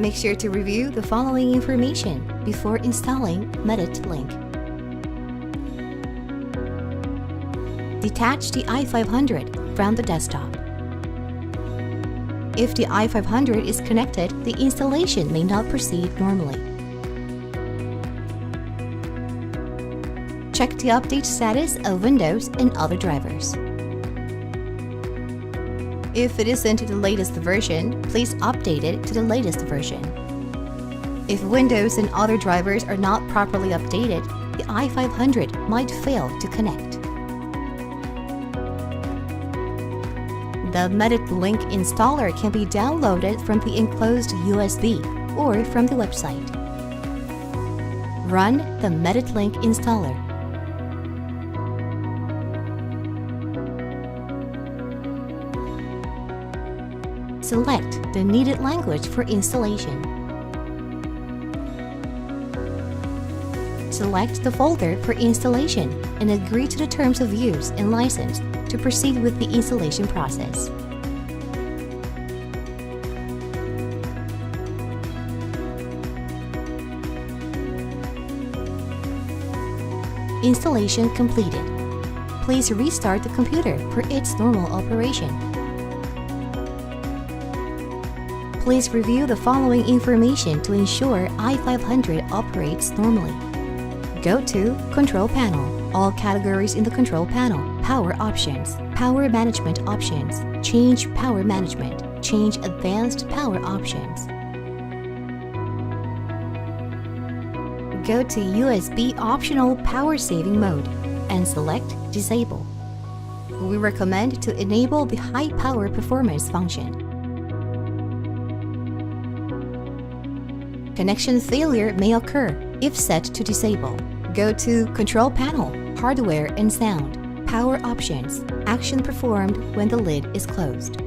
Make sure to review the following information before installing Medit Link. Detach the i500 from the desktop. If the i500 is connected, the installation may not proceed normally. Check the update status of Windows and other drivers. If it isn't the latest version, please update it to the latest version. If Windows and other drivers are not properly updated, the i500 might fail to connect. The Medit Link installer can be downloaded from the enclosed USB or from the website. Run the Medit Link installer. Select the needed language for installation. Select the folder for installation and agree to the terms of use and license to proceed with the installation process. Installation completed. Please restart the computer for its normal operation. Please review the following information to ensure i500 operates normally. Go to Control Panel, all categories in the Control Panel, Power Options, Power Management Options, Change Power Management, Change Advanced Power Options. Go to USB Optional Power Saving Mode and select Disable. We recommend to enable the High Power Performance function. Connection failure may occur if set to disable. Go to Control Panel, Hardware and Sound, Power Options, Action performed when the lid is closed.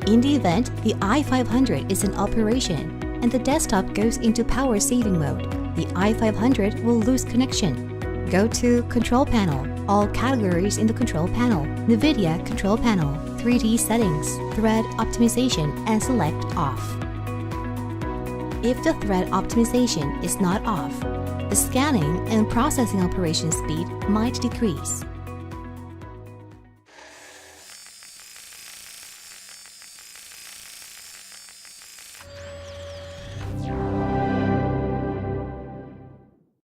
In the event the i500 is in operation and the desktop goes into power saving mode, the i500 will lose connection. Go to Control Panel, all categories in the Control Panel, NVIDIA Control Panel, 3D Settings, Thread Optimization, and select Off. If the thread optimization is not off, the scanning and processing operation speed might decrease.